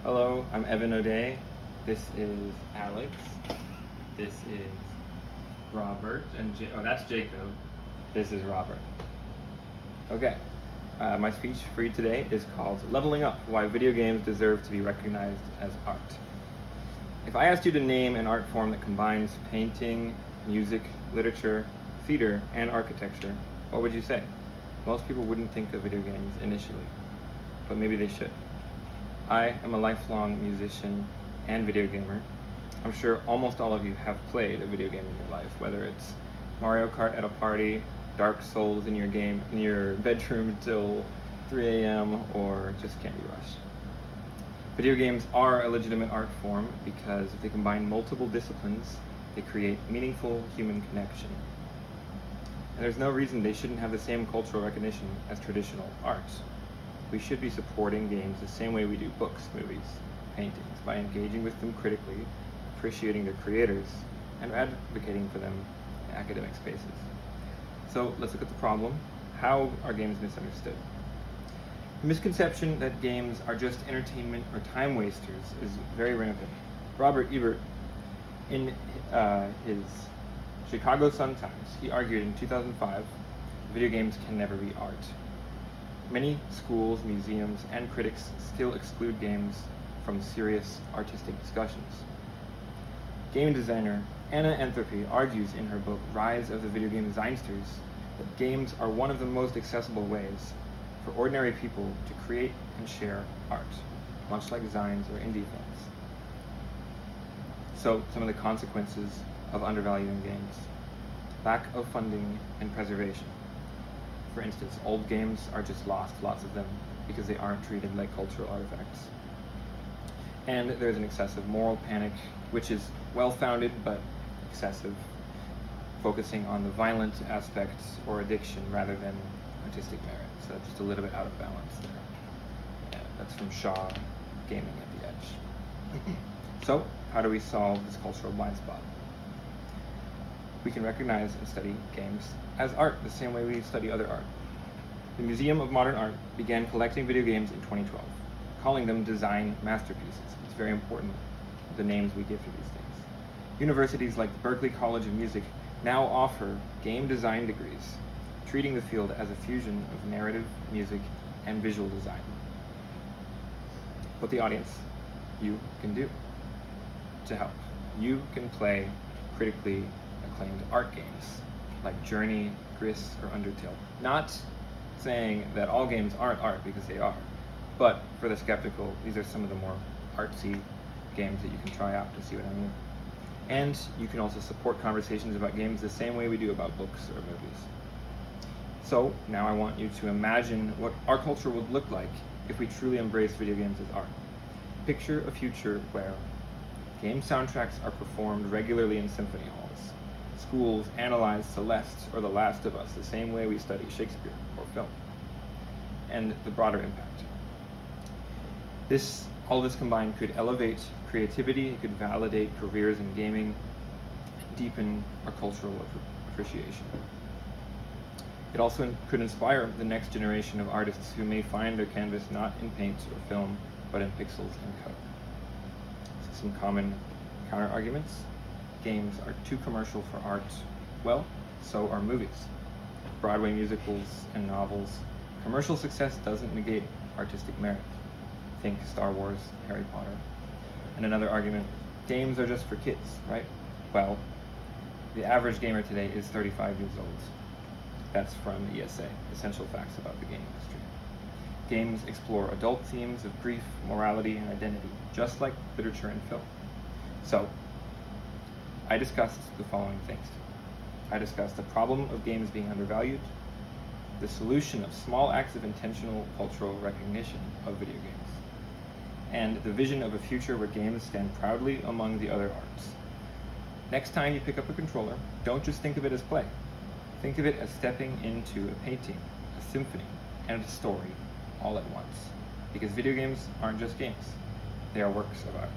Hello, I'm Evan O'Day. This is Alex. This is Robert. Oh, that's Jacob. This is Robert. Okay. My speech for you today is called Leveling Up, Why Video Games Deserve to be Recognized as Art. If I asked you to name an art form that combines painting, music, literature, theater, and architecture, what would you say? Most people wouldn't think of video games initially, but maybe they should. I am a lifelong musician and video gamer. I'm sure almost all of you have played a video game in your life, whether it's Mario Kart at a party, Dark Souls in your bedroom till 3 a.m., or just Candy Rush. Video games are a legitimate art form because if they combine multiple disciplines, they create meaningful human connection. And there's no reason they shouldn't have the same cultural recognition as traditional art. We should be supporting games the same way we do books, movies, paintings, by engaging with them critically, appreciating their creators, and advocating for them in academic spaces. So let's look at the problem. How are games misunderstood? The misconception that games are just entertainment or time wasters is very rampant. Robert Ebert, in his Chicago Sun-Times, he argued in 2005, video games can never be art. Many schools, museums, and critics still exclude games from serious artistic discussions. Game designer Anna Entropy argues in her book Rise of the Video Game Designsters that games are one of the most accessible ways for ordinary people to create and share art, much like Zines or indie films. So, some of the consequences of undervaluing games. Lack of funding and preservation. For instance, old games are just lost, lots of them, because they aren't treated like cultural artifacts. And there's an excessive moral panic, which is well-founded but excessive, focusing on the violent aspects or addiction rather than artistic merit. So just a little bit out of balance there. Yeah, that's from Shaw, Gaming at the Edge. So, how do we solve this cultural blind spot? We can recognize and study games as art the same way we study other art. The Museum of Modern Art began collecting video games in 2012, calling them design masterpieces. It's very important, the names we give to these things. Universities like the Berklee College of Music now offer game design degrees, treating the field as a fusion of narrative, music, and visual design. What the audience, you can do to help. You can play critically acclaimed art games like Journey, Gris, or Undertale. Not saying that all games aren't art, because they are, but for the skeptical, these are some of the more artsy games that you can try out to see what I mean. And you can also support conversations about games the same way we do about books or movies. So now I want you to imagine what our culture would look like if we truly embraced video games as art. Picture a future where game soundtracks are performed regularly in symphony halls. Schools analyze Celeste or The Last of Us the same way we study Shakespeare or film. And the broader impact. All this combined could elevate creativity, it could validate careers in gaming, deepen our cultural appreciation. It also could inspire the next generation of artists who may find their canvas not in paint or film, but in pixels and code. So some common counter-arguments. Games are too commercial for art. Well, so are movies. Broadway musicals and novels. Commercial success doesn't negate artistic merit. Think Star Wars, Harry Potter. And another argument, games are just for kids, right? Well, the average gamer today is 35 years old. That's from ESA, Essential Facts About the Game Industry. Games explore adult themes of grief, morality, and identity, just like literature and film. So, I discussed the following things. I discussed the problem of games being undervalued, the solution of small acts of intentional cultural recognition of video games, and the vision of a future where games stand proudly among the other arts. Next time you pick up a controller, don't just think of it as play. Think of it as stepping into a painting, a symphony, and a story all at once. Because video games aren't just games, they are works of art.